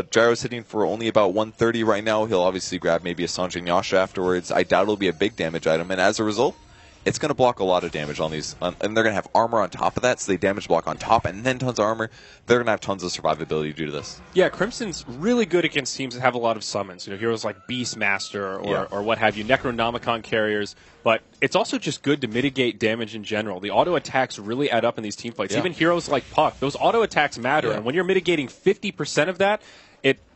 Gyro's hitting for only about 130 right now. He'll obviously grab maybe a Sanjin Yasha afterwards. I doubt it'll be a big damage item, and as a result, it's going to block a lot of damage on these. And they're going to have armor on top of that, so they damage block on top and then tons of armor. They're going to have tons of survivability due to this. Yeah, Crimson's really good against teams that have a lot of summons. You know, heroes like Beastmaster or what have you, Necronomicon carriers. But it's also just good to mitigate damage in general. The auto attacks really add up in these team fights. Even heroes like Puck, those auto attacks matter. And when you're mitigating 50% of that,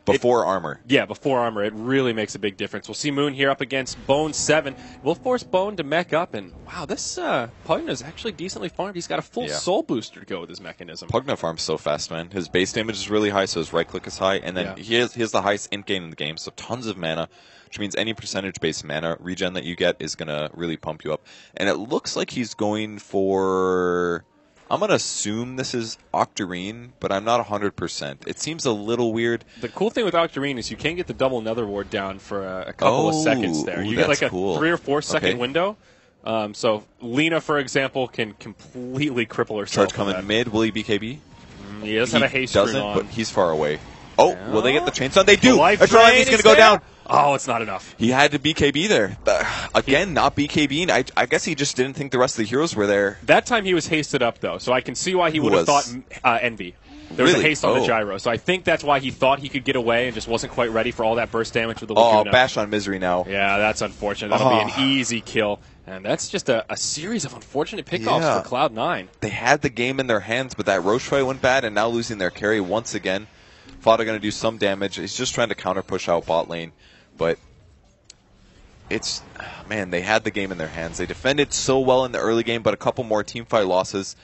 Before armor. Yeah, before armor. It really makes a big difference. We'll see Moon here up against Bone 7. We'll force Bone to mech up, and wow, this Pugna's actually decently farmed. He's got a full soul booster to go with his mechanism. Pugna farms so fast, man. His base damage is really high, so his right click is high, and then he has the highest int gain in the game, so tons of mana, which means any percentage-based mana regen that you get is going to really pump you up. And it looks like he's going for... I'm going to assume this is Octarine, but I'm not 100%. It seems a little weird. The cool thing with Octarine is you can get the double Nether Ward down for a couple of seconds there. You get like a 3 or 4 second window. So Lena, for example, can completely cripple herself. Charge coming mid. Will he BKB? He does have a haste rune on. But he's far away. Oh, will they get the chainsaw? They do! Life He's going to go down. Oh, it's not enough. He had to BKB there. Again, not BKBing. I guess he just didn't think the rest of the heroes were there. That time he was hasted up, though, so I can see why he would have thought Envy. There was a haste on the gyro, so I think that's why he thought he could get away and just wasn't quite ready for all that burst damage with the Laguna. Oh, bash on Misery now. Yeah, that's unfortunate. That'll be an easy kill. And that's just a series of unfortunate pickoffs for Cloud9. They had the game in their hands, but that Roche fight went bad, and now losing their carry once again. Fada going to do some damage. He's just trying to counter push out bot lane, but it's, man, they had the game in their hands. They defended so well in the early game, but a couple more teamfight losses,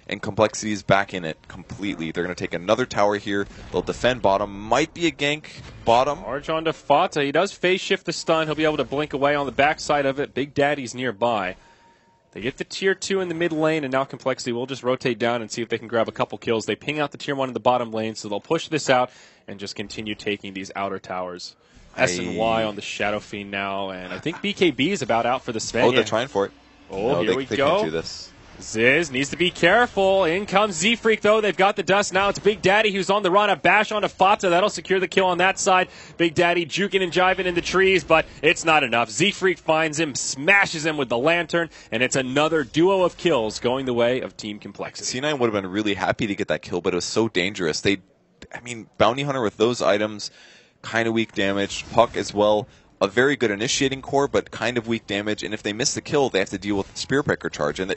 and Complexity is back in it completely. They're going to take another tower here. They'll defend bottom. Might be a gank bottom. Charge onto Fata. He does phase shift the stun. He'll be able to blink away on the backside of it. Big Daddy's nearby. They get the tier 2 in the mid lane, and now Complexity will just rotate down and see if they can grab a couple kills. They ping out the tier 1 in the bottom lane, so they'll push this out and just continue taking these outer towers. S and Y on the Shadow Fiend now, and I think BKB is about out for the Sven. Oh, they're trying for it. Oh, no, here we they go. Can't do this. Ziz needs to be careful. In comes Z-Freak, though. They've got the dust now. It's Big Daddy who's on the run. A bash onto Fata. That'll secure the kill on that side. Big Daddy juking and jiving in the trees, but it's not enough. Z-Freak finds him, smashes him with the lantern, and it's another duo of kills going the way of Team Complexity. C9 would have been really happy to get that kill, but it was so dangerous. Bounty Hunter with those items, kind of weak damage. Puck as well. A very good initiating core, but kind of weak damage. And if they miss the kill, they have to deal with the Spearbreaker charge. And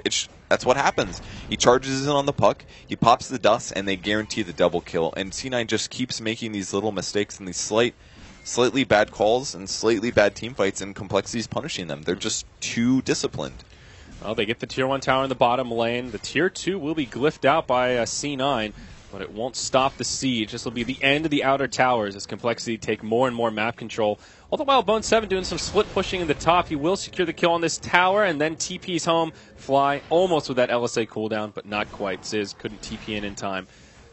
that's what happens. He charges in on the Puck, he pops the dust, and they guarantee the double kill. And C9 just keeps making these little mistakes and these slightly bad calls and slightly bad team fights, and Complexity's punishing them. They're just too disciplined. Well, they get the tier 1 tower in the bottom lane. The tier 2 will be glyphed out by C9. But it won't stop the siege. This will be the end of the outer towers as Complexity take more and more map control. All the while, Bone 7 doing some split pushing in the top. He will secure the kill on this tower and then TP's home. Fly almost with that LSA cooldown, but not quite. Ziz couldn't TP in time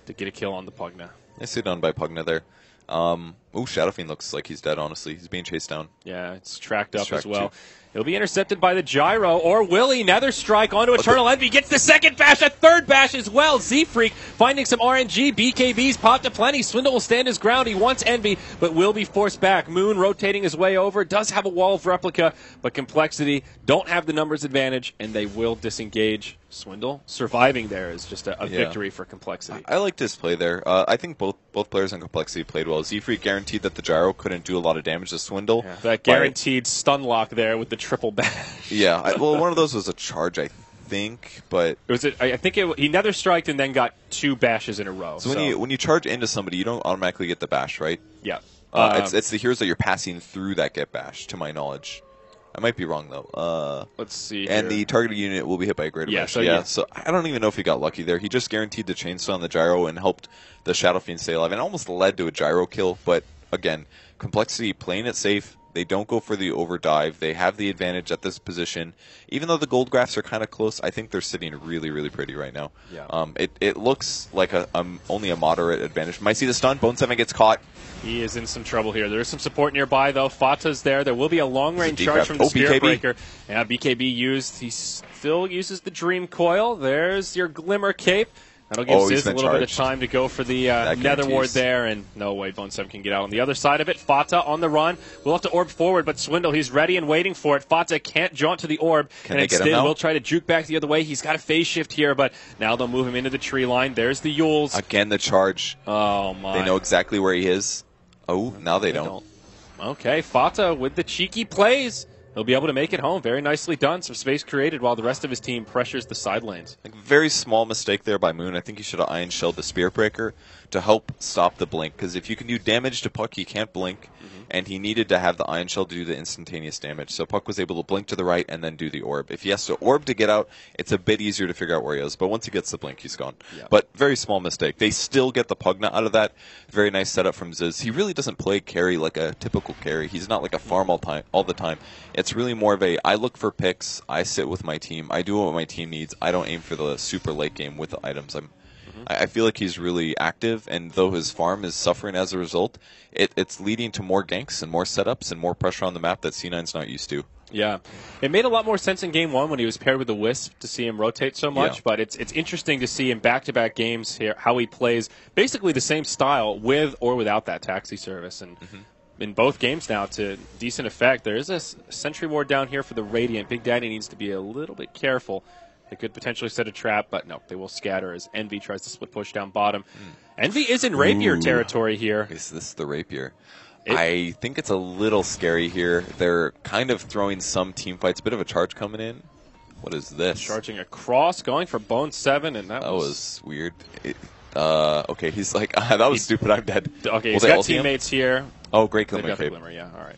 to get a kill on the Pugna. Nicely done by Pugna there. Shadow Fiend looks like he's dead, honestly. He's being chased down. Yeah, it's tracked up as well. He'll be intercepted by the gyro, or will he? Nether Strike onto Eternal Envy, gets the second bash, a third bash as well. Z-Freak finding some RNG, BKB's popped to plenty. Swindle will stand his ground, he wants Envy, but will be forced back. Moon rotating his way over, does have a wall of replica, but Complexity don't have the numbers advantage, and they will disengage. Swindle surviving there is just a victory for Complexity. I liked his play there. I think both players on Complexity played well. Z-Freak guaranteed that the gyro couldn't do a lot of damage to Swindle. Yeah, that guaranteed stun lock there with the triple bash. Yeah, one of those was a charge, I think, but I think he Nether Striked and then got 2 bashes in a row. So when you charge into somebody, you don't automatically get the bash, right? Yeah. It's the heroes that you're passing through that get bash, to my knowledge. I might be wrong, though. Let's see. And the targeted unit will be hit by a greater bash. So I don't even know if he got lucky there. He just guaranteed the chainsaw on the gyro and helped the Shadow Fiend stay alive. And almost led to a gyro kill. But again, Complexity playing it safe. They don't go for the overdive. They have the advantage at this position. Even though the gold graphs are kind of close, I think they're sitting really, really pretty right now. Yeah. It looks like only a moderate advantage. Might see the stun. Bone 7 gets caught. He is in some trouble here. There is some support nearby, though. Fata's there. There will be a long-range charge from the Spearbreaker. Yeah, BKB used. He still uses the Dream Coil. There's your Glimmer Cape. That'll give Ziz a little bit of time to go for the Nether Ward there, and no way Bone 7 can get out on the other side of it. Fata on the run. We'll have to orb forward, but Swindle, he's ready and waiting for it. Fata can't jaunt to the orb, and instead we'll try to juke back the other way. He's got a phase shift here, but now they'll move him into the tree line. There's the Yules. Again, the charge. Oh, my. They know exactly where he is. Oh, now they don't. Okay, Fata with the cheeky plays. He'll be able to make it home. Very nicely done. Some space created while the rest of his team pressures the side lanes. Like, very small mistake there by Moon. I think he should have Iron Shelled the Spirit Breaker to help stop the blink. Because if you can do damage to Puck, he can't blink. And he needed to have the Iron Shell to do the instantaneous damage. So Puck was able to blink to the right and then do the orb. If he has to orb to get out, it's a bit easier to figure out where he is. But once he gets the blink, he's gone. Yeah. But very small mistake. They still get the Pugna out of that. Very nice setup from Ziz. He really doesn't play carry like a typical carry. He's not like a farm all the time. It's really more of a, I look for picks, I sit with my team, I do what my team needs. I don't aim for the super late game with the items. I feel like he's really active, and though his farm is suffering as a result, it's leading to more ganks and more setups and more pressure on the map that C9's not used to. Yeah. It made a lot more sense in Game 1 when he was paired with the Wisp to see him rotate so much, but it's interesting to see in back-to-back games here how he plays basically the same style with or without that taxi service. And in both games now, to decent effect. There is a Sentry Ward down here for the Radiant. Big Daddy needs to be a little bit careful. They could potentially set a trap, but no, they will scatter as Envy tries to split push down bottom. Envy is in Rapier territory here. Is this the Rapier? I think it's a little scary here. They're kind of throwing some team fights. Bit of a charge coming in. What is this? Charging across, going for Bone 7, and that was weird. Okay, he's like, that was stupid, I'm dead. Okay, he's got teammates here. Oh, great Glimmer Cape. Glimmer, yeah, all right.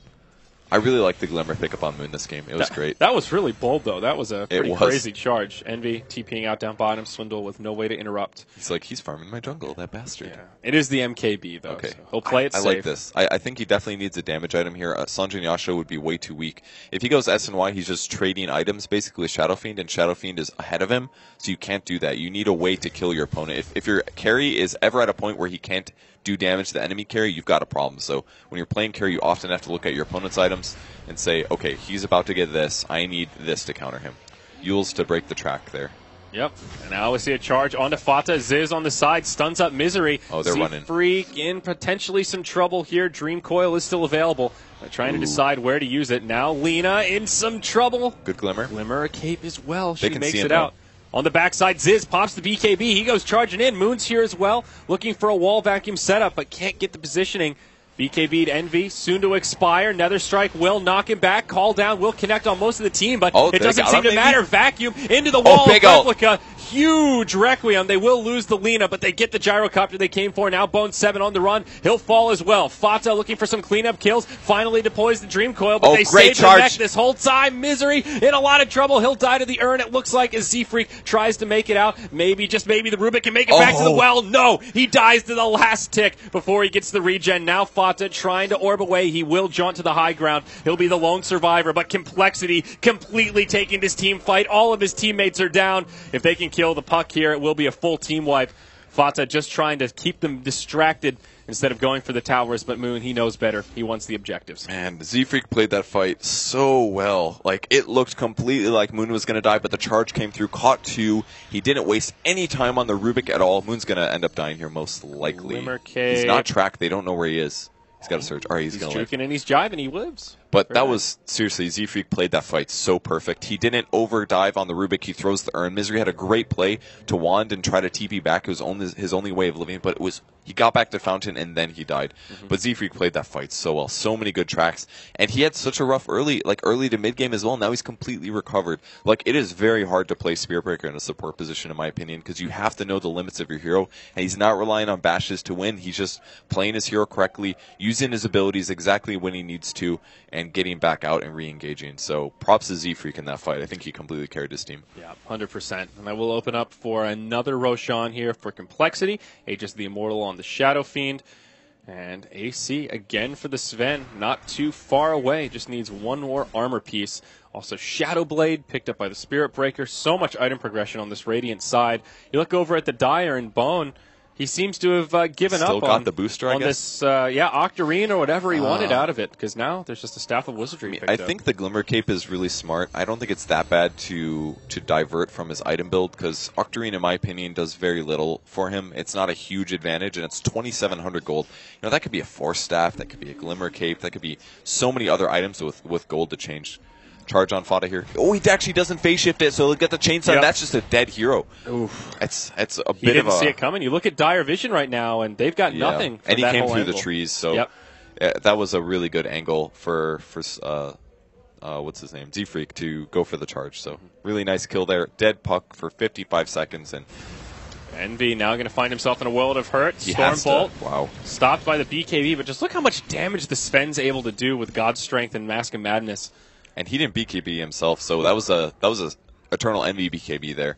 I really like the Glimmer pickup on Moon this game. It was great. That was really bold, though. That was a pretty crazy charge. Envy TPing out down bottom, Swindle with no way to interrupt. He's like, he's farming my jungle, that bastard. Yeah. It is the MKB, though. Okay. So he'll play it safe. I like this. I think he definitely needs a damage item here. Sanjay Yasha would be way too weak. If he goes SNY, he's just trading items, basically with Shadow Fiend, and Shadow Fiend is ahead of him, so you can't do that. You need a way to kill your opponent. If your carry is ever at a point where he can't do damage to the enemy carry, you've got a problem. So when you're playing carry, you often have to look at your opponent's items and say, okay, he's about to get this. I need this to counter him. Yules to break the track there. Yep. And now we see a charge onto Fata. Ziz on the side, stuns up Misery. Oh, they're running. Freak in potentially some trouble here. Dream Coil is still available. Trying to decide where to use it. Now Lena in some trouble. Good Glimmer. Glimmer a cape as well. She makes it out. On the backside, Ziz pops the BKB. He goes charging in. Moon's here as well, looking for a wall vacuum setup, but can't get the positioning. BKB'd Envy, soon to expire. Nether Strike will knock him back. Call down will connect on most of the team, but it doesn't seem to matter. Vacuum into the wall of Replica. Huge Requiem. They will lose the Lena, but they get the Gyrocopter they came for. Now Bone 7 on the run. He'll fall as well. Fata looking for some cleanup kills. Finally deploys the Dream Coil, but they saved the mech this whole time. Misery in a lot of trouble. He'll die to the urn, it looks like, as Z-Freak tries to make it out. Maybe, just maybe, the Rubik can make it back to the well. No! He dies to the last tick before he gets the regen. Now Fata trying to orb away. He will jaunt to the high ground. He'll be the lone survivor, but Complexity completely taking this team fight. All of his teammates are down. If they can kill the puck here, it will be a full team wipe. Fata just trying to keep them distracted instead of going for the towers, but Moon, he knows better. He wants the objectives. Man, Z-Freak played that fight so well. Like, it looked completely like Moon was going to die, but the charge came through, caught two. He didn't waste any time on the Rubik at all. Moon's going to end up dying here most likely. He's not tracked. They don't know where he is. He's got to search. All right, he's going to live. He's juking and he's jiving. He lives. But that was, seriously, Z-Freak played that fight so perfect. He didn't overdive on the Rubik. He throws the urn. Misery had a great play to wand and try to TP back. It was his only way of living, but it was, he got back to Fountain and then he died. But Z-Freak played that fight so well. So many good tracks. And he had such a rough early to mid-game as well. Now he's completely recovered. Like, it is very hard to play Spirit Breaker in a support position, in my opinion, because you have to know the limits of your hero. And he's not relying on bashes to win. He's just playing his hero correctly, using his abilities exactly when he needs to, and getting back out and re-engaging. So props to Z-Freak in that fight. I think he completely carried his team. Yeah, 100%. And I will open up for another Roshan here for Complexity. Aegis the Immortal on the Shadow Fiend. And AC again for the Sven. Not too far away. Just needs one more armor piece. Also Shadow Blade picked up by the Spirit Breaker. So much item progression on this Radiant side. You look over at the Dire and Bone. he seems to have given Still up got on the booster, I guess? this, Octarine or whatever he wanted out of it, because now there's just a Staff of Wizardry. I think the Glimmer Cape is really smart. I don't think it's that bad to divert from his item build, because Octarine, in my opinion, does very little for him. It's not a huge advantage, and it's 2,700 gold. You know, that could be a Force Staff, that could be a Glimmer Cape, that could be so many other items with gold to change. Charge on Fada here. Oh, he actually doesn't phase shift it, so he'll get the chainsaw. Yep. That's just a dead hero. Oof. It's a bit of a... He didn't see it coming. You look at Dire Vision right now, and they've got nothing for and he that came whole through angle. the trees, so that was a really good angle for what's his name? Z-Freak to go for the charge. So really nice kill there. Dead Puck for 55 seconds. And Envy now going to find himself in a world of hurt. Stormbolt. Wow. Stopped by the BKB, but just look how much damage the Sven's able to do with God's Strength and Mask of Madness. And he didn't BKB himself, so that was a Eternal Envy BKB there.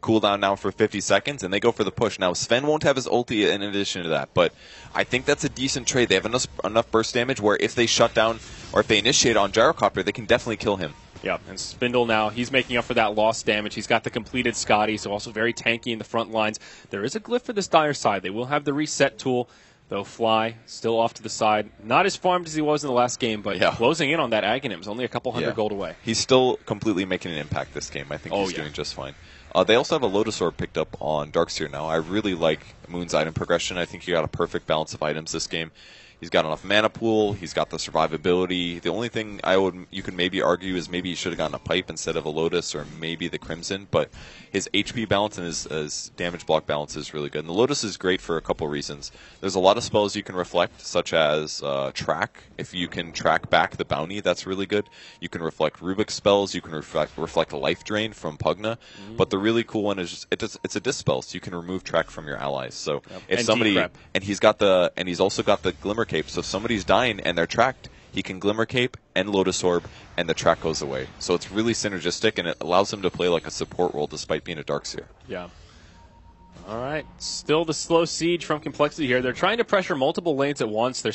Cooldown now for 50 seconds, and they go for the push. Now, Sven won't have his ulti in addition to that, but I think that's a decent trade. They have enough burst damage where if they shut down or if they initiate on Gyrocopter, they can definitely kill him. Yeah, and Spindle now, he's making up for that lost damage. He's got the completed Scotty, so also very tanky in the front lines. There is a glyph for this Dire side. They will have the reset tool. Though Fly still off to the side. Not as farmed as he was in the last game, but closing in on that Aghanim is only a couple hundred gold away. He's still completely making an impact this game. I think he's doing just fine. They also have a Lotus Orb picked up on Darkseer now. I really like Moon's item progression. I think he got a perfect balance of items this game. He's got enough mana pool. He's got the survivability. The only thing you could maybe argue is maybe he should have gotten a pipe instead of a Lotus or maybe the Crimson. But his HP balance and his damage block balance is really good. And the Lotus is great for a couple reasons. There's a lot of spells you can reflect, such as track. If you can track back the bounty, that's really good. You can reflect Rubik's spells. You can reflect a life drain from Pugna. But the really cool one is it's a dispel, so you can remove track from your allies. So if somebody and he's also got the Glimmer Cape. So if somebody's dying and they're tracked, he can Glimmer Cape and Lotus Orb, and the track goes away. So it's really synergistic, and it allows him to play like a support role despite being a Darkseer. Yeah. All right. Still the slow siege from Complexity here. They're trying to pressure multiple lanes at once. They're